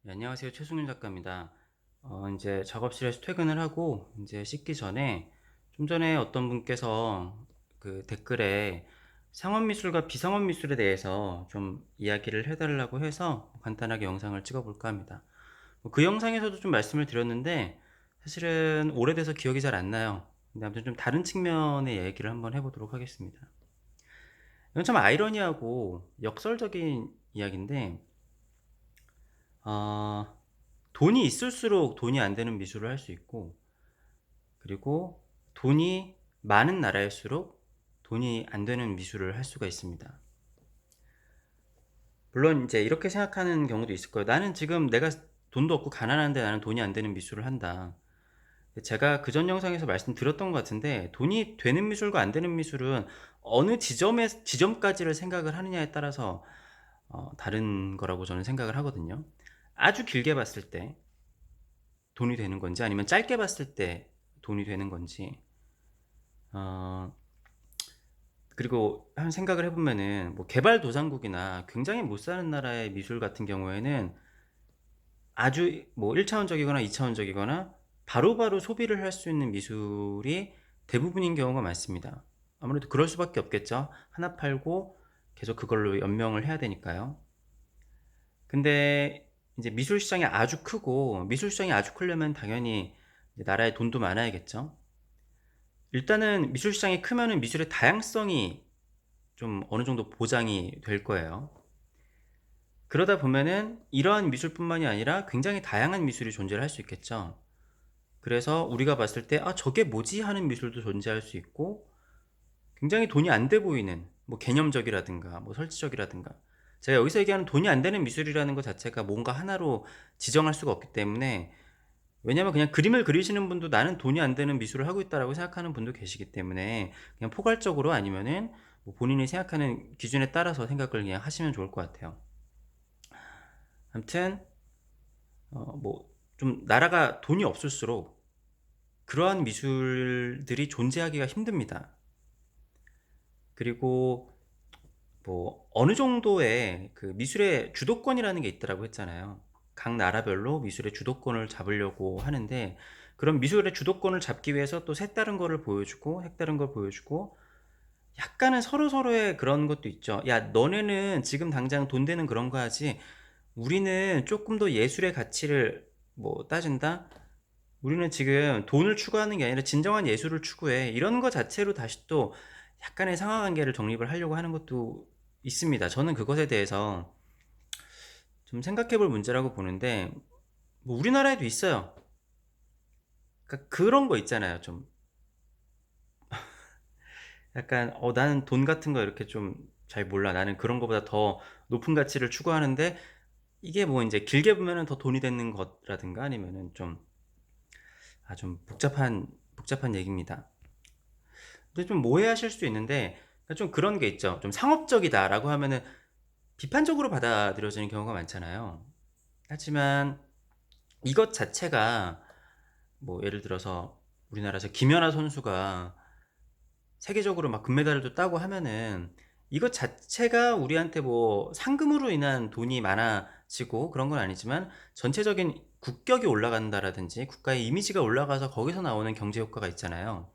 네, 안녕하세요. 최승윤 작가입니다. 이제 작업실에서 퇴근을 하고 이제 씻기 전에 좀 전에 어떤 분께서 그 댓글에 상업미술과 비상업미술에 대해서 좀 이야기를 해달라고 해서 간단하게 영상을 찍어볼까 합니다. 그 영상에서도 좀 말씀을 드렸는데 사실은 오래돼서 기억이 잘 안 나요. 근데 아무튼 좀 다른 측면의 얘기를 한번 해보도록 하겠습니다. 이건 참 아이러니하고 역설적인 이야기인데, 어, 돈이 있을수록 돈이 안 되는 미술을 할 수 있고, 그리고 돈이 많은 나라일수록 돈이 안 되는 미술을 할 수가 있습니다. 물론 이제 이렇게 생각하는 경우도 있을 거예요. 나는 지금 내가 돈도 없고 가난한데 나는 돈이 안 되는 미술을 한다. 제가 그전 영상에서 말씀드렸던 것 같은데, 돈이 되는 미술과 안 되는 미술은 어느 지점까지를 생각을 하느냐에 따라서 다른 거라고 저는 생각을 하거든요. 아주 길게 봤을 때 돈이 되는 건지, 아니면 짧게 봤을 때 돈이 되는 건지, 어, 그리고 한 생각을 해보면은 뭐 개발도상국이나 굉장히 못 사는 나라의 미술 같은 경우에는 아주 뭐 1차원적이거나 2차원적이거나 바로바로 소비를 할 수 있는 미술이 대부분인 경우가 많습니다. 아무래도 그럴 수밖에 없겠죠. 하나 팔고 계속 그걸로 연명을 해야 되니까요. 근데 이제 미술 시장이 아주 크고, 미술 시장이 아주 크려면 당연히 나라에 돈도 많아야겠죠. 일단은 미술 시장이 크면은 미술의 다양성이 좀 어느 정도 보장이 될 거예요. 그러다 보면은 이러한 미술뿐만이 아니라 굉장히 다양한 미술이 존재를 할 수 있겠죠. 그래서 우리가 봤을 때, 아, 저게 뭐지? 하는 미술도 존재할 수 있고, 굉장히 돈이 안 돼 보이는, 뭐 개념적이라든가, 뭐 설치적이라든가. 제가 여기서 얘기하는 돈이 안 되는 미술이라는 것 자체가 뭔가 하나로 지정할 수가 없기 때문에, 왜냐면 그냥 그림을 그리시는 분도 나는 돈이 안 되는 미술을 하고 있다라고 생각하는 분도 계시기 때문에, 그냥 포괄적으로 아니면은 뭐 본인이 생각하는 기준에 따라서 생각을 그냥 하시면 좋을 것 같아요. 아무튼 뭐 좀 나라가 돈이 없을수록 그러한 미술들이 존재하기가 힘듭니다. 그리고 뭐 어느 정도의 그 미술의 주도권이라는 게 있다라고 했잖아요. 각 나라별로 미술의 주도권을 잡으려고 하는데, 그런 미술의 주도권을 잡기 위해서 또 색다른 거를 보여주고 색다른 걸 보여주고, 약간은 서로서로의 그런 것도 있죠. 야, 너네는 지금 당장 돈 되는 그런 거 하지, 우리는 조금 더 예술의 가치를 뭐 따진다? 우리는 지금 돈을 추구하는 게 아니라 진정한 예술을 추구해. 이런 거 자체로 다시 또 약간의 상하관계를 정립을 하려고 하는 것도 있습니다. 저는 그것에 대해서 좀 생각해 볼 문제라고 보는데, 뭐 우리나라에도 있어요. 그러니까 그런 거 있잖아요. 좀 약간 나는 돈 같은 거 이렇게 좀 잘 몰라. 나는 그런 거보다 더 높은 가치를 추구하는데, 이게 뭐 이제 길게 보면은 더 돈이 되는 것라든가, 아니면은 좀 복잡한 얘기입니다. 근데 좀 오해하실 수 있는데, 그러니까 좀 그런 게 있죠. 좀 상업적이다라고 하면은 비판적으로 받아들여지는 경우가 많잖아요. 하지만 이것 자체가 뭐 예를 들어서 우리나라에서 김연아 선수가 세계적으로 막 금메달도 따고 하면은, 이것 자체가 우리한테 뭐 상금으로 인한 돈이 많아지고 그런 건 아니지만, 전체적인 국격이 올라간다라든지 국가의 이미지가 올라가서 거기서 나오는 경제 효과가 있잖아요.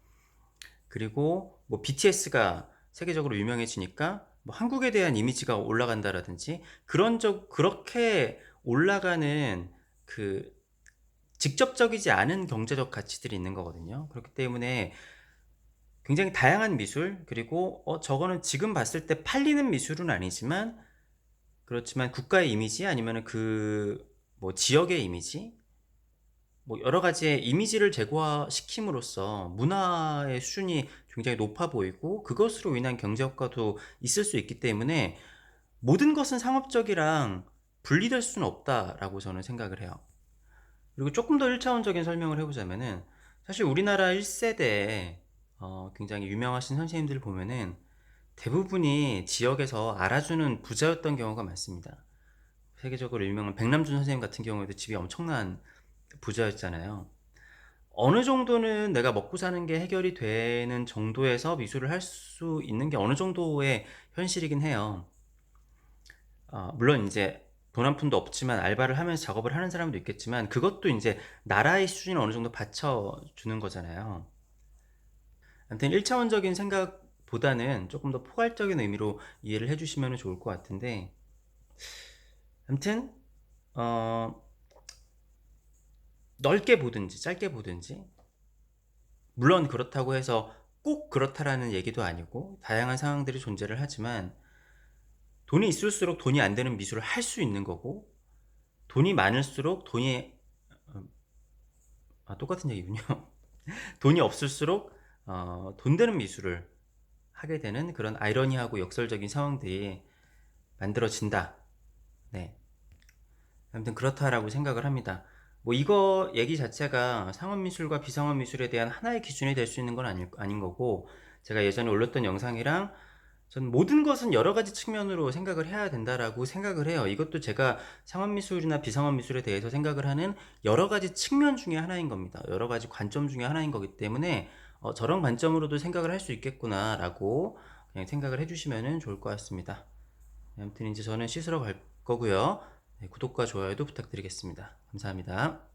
그리고 뭐 BTS가 세계적으로 유명해지니까 뭐 한국에 대한 이미지가 올라간다라든지, 그렇게 올라가는 그 직접적이지 않은 경제적 가치들이 있는 거거든요. 그렇기 때문에 굉장히 다양한 미술, 그리고 저거는 지금 봤을 때 팔리는 미술은 아니지만, 그렇지만 국가의 이미지, 아니면은 그 뭐 지역의 이미지, 뭐 여러 가지의 이미지를 제고시킴으로써 문화의 수준이 굉장히 높아 보이고, 그것으로 인한 경제 효과도 있을 수 있기 때문에 모든 것은 상업적이랑 분리될 수는 없다라고 저는 생각을 해요. 그리고 조금 더 1차원적인 설명을 해보자면은, 사실 우리나라 1세대에 굉장히 유명하신 선생님들 보면은 대부분이 지역에서 알아주는 부자였던 경우가 많습니다. 세계적으로 유명한 백남준 선생님 같은 경우에도 집이 엄청난 부자였잖아요. 어느 정도는 내가 먹고 사는 게 해결이 되는 정도에서 미술을 할 수 있는 게 어느 정도의 현실이긴 해요. 물론 이제 돈 한 푼도 없지만 알바를 하면서 작업을 하는 사람도 있겠지만 그것도 인제 나라의 수준을 어느 정도 받쳐주는 거잖아요. 아무튼 1 차원적인 생각보다는 쪼끔 더 포괄적인 의미로 이해를 해 주시면은 좋을 것 같은데 아무튼 어 넓게 보든지 짧게 보든지 물론 그렇다고 해서 꼭 그렇다라는 얘기도 아니고 다양한 상황들이 존재를 하지만 돈이 있을수록 돈이 안 되는 미술을 할 수 있는 거고 돈이 많을수록 돈이 똑같은 얘기군요. 돈이 없을수록 돈 되는 미술을 하게 되는 그런 아이러니하고 역설적인 상황들이 만들어진다. 네. 아무튼 그렇다라고 생각을 합니다. 뭐 이거 얘기 자체가 상업 미술과 비상업 미술에 대한 하나의 기준이 될 수 있는 건 아닌 거고 제가 예전에 올렸던 영상이랑 전 '모든 것은 여러 가지 측면으로 생각을 해야 된다.'라고 생각을 해요. 이것도 제가 상업 미술이나 비상업 미술에 대해서 생각을 하는 여러 가지 측면 중에 하나인 겁니다. 여러 가지 관점 중에 하나인 거기 때문에 '저런 관점으로도 생각을 할 수 있겠구나.'라고 그냥 생각을 해 주시면은 좋을 것 같습니다. 네, 아무튼 인제 저는 씻으러 갈 거고요. 네, 구독과 좋아요도 부탁드리겠습니다. 감사합니다.